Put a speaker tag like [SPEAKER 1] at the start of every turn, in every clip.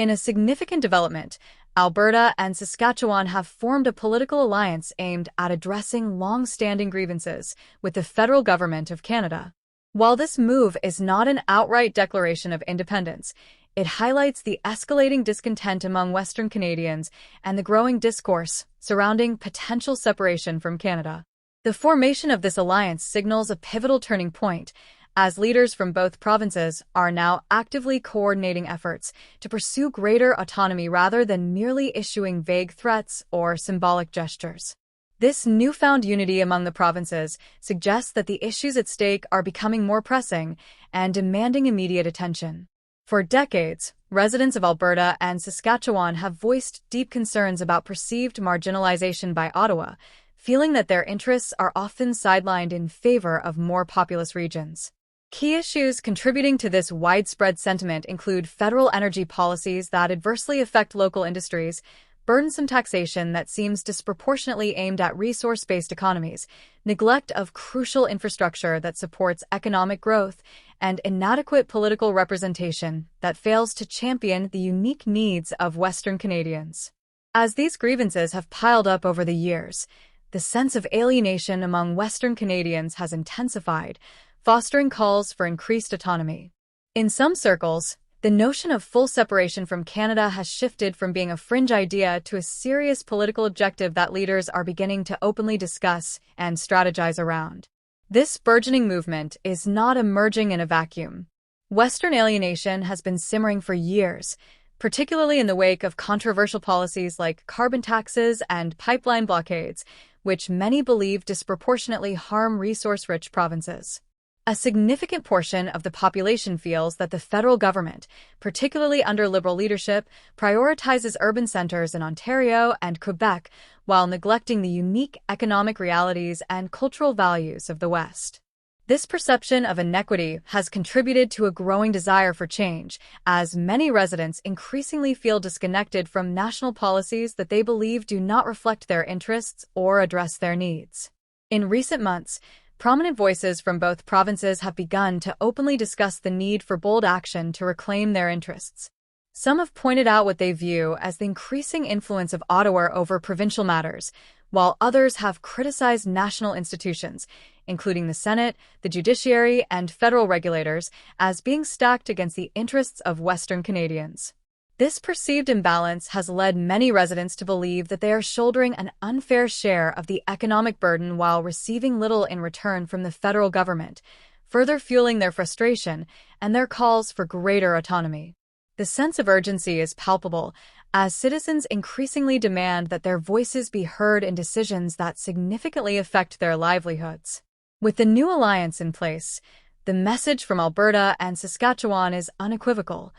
[SPEAKER 1] In a significant development, Alberta and Saskatchewan have formed a political alliance aimed at addressing long-standing grievances with the federal government of Canada. While this move is not an outright declaration of independence, it highlights the escalating discontent among Western Canadians and the growing discourse surrounding potential separation from Canada. The formation of this alliance signals a pivotal turning point, as leaders from both provinces are now actively coordinating efforts to pursue greater autonomy rather than merely issuing vague threats or symbolic gestures. This newfound unity among the provinces suggests that the issues at stake are becoming more pressing and demanding immediate attention. For decades, residents of Alberta and Saskatchewan have voiced deep concerns about perceived marginalization by Ottawa, feeling that their interests are often sidelined in favor of more populous regions. Key issues contributing to this widespread sentiment include federal energy policies that adversely affect local industries, burdensome taxation that seems disproportionately aimed at resource-based economies, neglect of crucial infrastructure that supports economic growth, and inadequate political representation that fails to champion the unique needs of Western Canadians. As these grievances have piled up over the years, the sense of alienation among Western Canadians has intensified, fostering calls for increased autonomy. In some circles, the notion of full separation from Canada has shifted from being a fringe idea to a serious political objective that leaders are beginning to openly discuss and strategize around. This burgeoning movement is not emerging in a vacuum. Western alienation has been simmering for years, particularly in the wake of controversial policies like carbon taxes and pipeline blockades, which many believe disproportionately harm resource-rich provinces. A significant portion of the population feels that the federal government, particularly under Liberal leadership, prioritizes urban centers in Ontario and Quebec while neglecting the unique economic realities and cultural values of the West. This perception of inequity has contributed to a growing desire for change, as many residents increasingly feel disconnected from national policies that they believe do not reflect their interests or address their needs. In recent months, prominent voices from both provinces have begun to openly discuss the need for bold action to reclaim their interests. Some have pointed out what they view as the increasing influence of Ottawa over provincial matters, while others have criticized national institutions, including the Senate, the judiciary, and federal regulators, as being stacked against the interests of Western Canadians. This perceived imbalance has led many residents to believe that they are shouldering an unfair share of the economic burden while receiving little in return from the federal government, further fueling their frustration and their calls for greater autonomy. The sense of urgency is palpable, as citizens increasingly demand that their voices be heard in decisions that significantly affect their livelihoods. With the new alliance in place, the message from Alberta and Saskatchewan is unequivocal.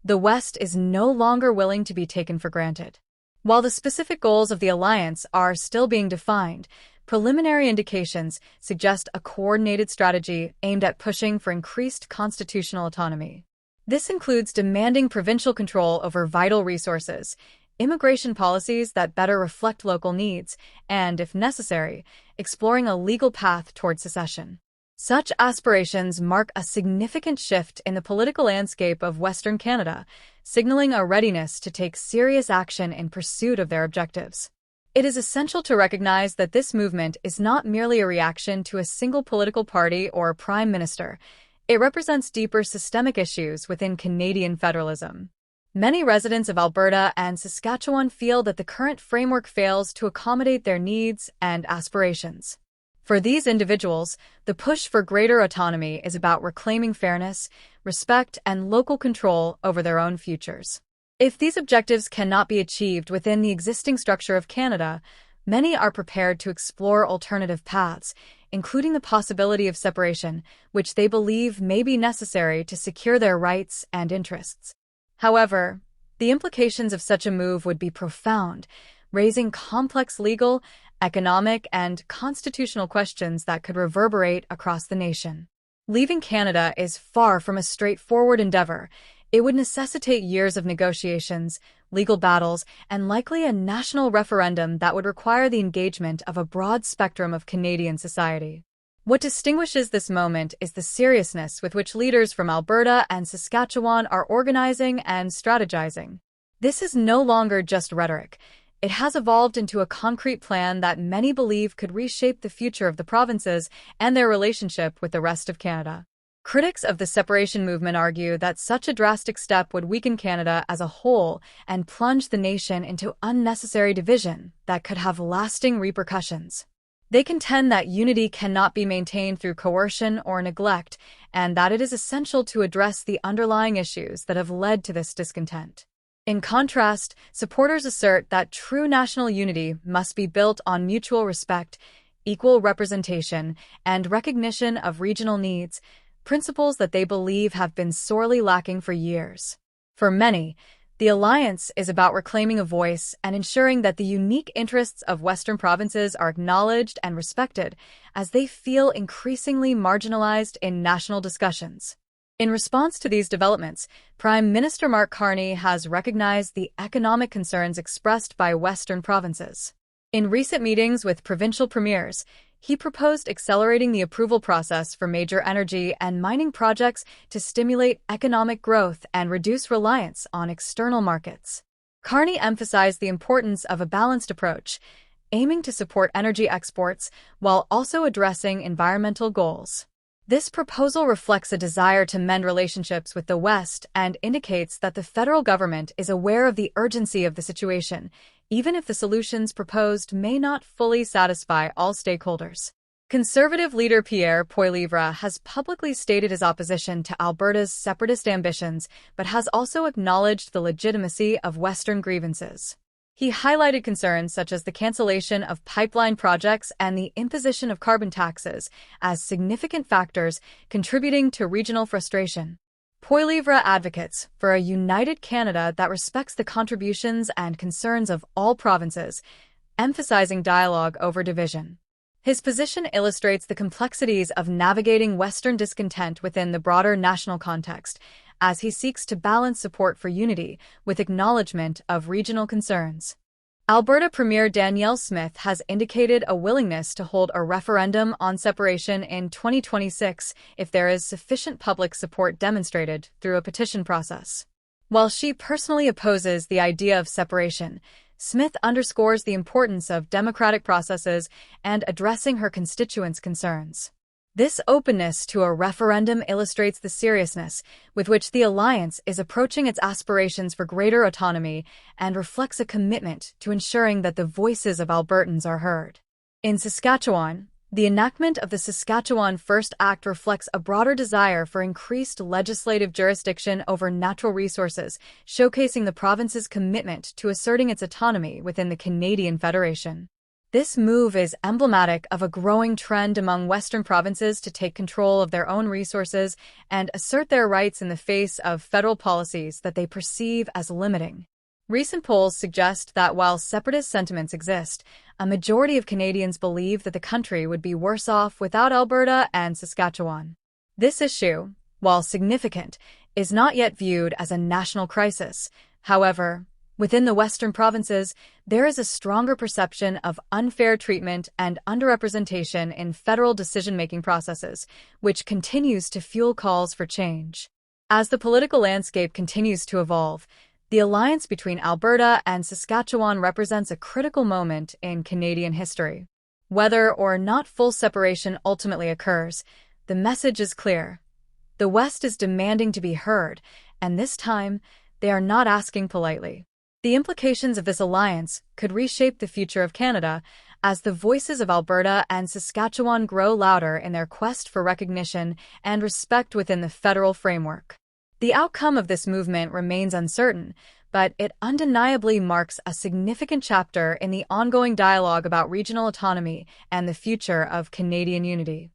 [SPEAKER 1] The West is no longer willing to be taken for granted. While the specific goals of the alliance are still being defined, preliminary indications suggest a coordinated strategy aimed at pushing for increased constitutional autonomy. This includes demanding provincial control over vital resources, immigration policies that better reflect local needs, and, if necessary, exploring a legal path toward secession. Such aspirations mark a significant shift in the political landscape of Western Canada, signaling a readiness to take serious action in pursuit of their objectives. It is essential to recognize that this movement is not merely a reaction to a single political party or prime minister. It represents deeper systemic issues within Canadian federalism. Many residents of Alberta and Saskatchewan feel that the current framework fails to accommodate their needs and aspirations. For these individuals, the push for greater autonomy is about reclaiming fairness, respect, and local control over their own futures. If these objectives cannot be achieved within the existing structure of Canada, many are prepared to explore alternative paths, including the possibility of separation, which they believe may be necessary to secure their rights and interests. However, the implications of such a move would be profound, raising complex legal, economic, and constitutional questions that could reverberate across the nation. Leaving Canada is far from a straightforward endeavor. It would necessitate years of negotiations, legal battles, and likely a national referendum that would require the engagement of a broad spectrum of Canadian society. What distinguishes this moment is the seriousness with which leaders from Alberta and Saskatchewan are organizing and strategizing. This is no longer just rhetoric. It has evolved into a concrete plan that many believe could reshape the future of the provinces and their relationship with the rest of Canada. Critics of the separation movement argue that such a drastic step would weaken Canada as a whole and plunge the nation into unnecessary division that could have lasting repercussions. They contend that unity cannot be maintained through coercion or neglect, and that it is essential to address the underlying issues that have led to this discontent. In contrast, supporters assert that true national unity must be built on mutual respect, equal representation, and recognition of regional needs, principles that they believe have been sorely lacking for years. For many, the alliance is about reclaiming a voice and ensuring that the unique interests of Western provinces are acknowledged and respected, as they feel increasingly marginalized in national discussions. In response to these developments, Prime Minister Mark Carney has recognized the economic concerns expressed by Western provinces. In recent meetings with provincial premiers, he proposed accelerating the approval process for major energy and mining projects to stimulate economic growth and reduce reliance on external markets. Carney emphasized the importance of a balanced approach, aiming to support energy exports while also addressing environmental goals. This proposal reflects a desire to mend relationships with the West and indicates that the federal government is aware of the urgency of the situation, even if the solutions proposed may not fully satisfy all stakeholders. Conservative leader Pierre Poilievre has publicly stated his opposition to Alberta's separatist ambitions, but has also acknowledged the legitimacy of Western grievances. He highlighted concerns such as the cancellation of pipeline projects and the imposition of carbon taxes as significant factors contributing to regional frustration. Poilievre advocates for a united Canada that respects the contributions and concerns of all provinces, emphasizing dialogue over division. His position illustrates the complexities of navigating Western discontent within the broader national context, as he seeks to balance support for unity with acknowledgement of regional concerns. Alberta Premier Danielle Smith has indicated a willingness to hold a referendum on separation in 2026 if there is sufficient public support demonstrated through a petition process. While she personally opposes the idea of separation, Smith underscores the importance of democratic processes and addressing her constituents' concerns. This openness to a referendum illustrates the seriousness with which the alliance is approaching its aspirations for greater autonomy and reflects a commitment to ensuring that the voices of Albertans are heard. In Saskatchewan, the enactment of the Saskatchewan First Act reflects a broader desire for increased legislative jurisdiction over natural resources, showcasing the province's commitment to asserting its autonomy within the Canadian Federation. This move is emblematic of a growing trend among Western provinces to take control of their own resources and assert their rights in the face of federal policies that they perceive as limiting. Recent polls suggest that while separatist sentiments exist, a majority of Canadians believe that the country would be worse off without Alberta and Saskatchewan. This issue, while significant, is not yet viewed as a national crisis. However, within the Western provinces, there is a stronger perception of unfair treatment and underrepresentation in federal decision-making processes, which continues to fuel calls for change. As the political landscape continues to evolve, the alliance between Alberta and Saskatchewan represents a critical moment in Canadian history. Whether or not full separation ultimately occurs, the message is clear. The West is demanding to be heard, and this time, they are not asking politely. The implications of this alliance could reshape the future of Canada as the voices of Alberta and Saskatchewan grow louder in their quest for recognition and respect within the federal framework. The outcome of this movement remains uncertain, but it undeniably marks a significant chapter in the ongoing dialogue about regional autonomy and the future of Canadian unity.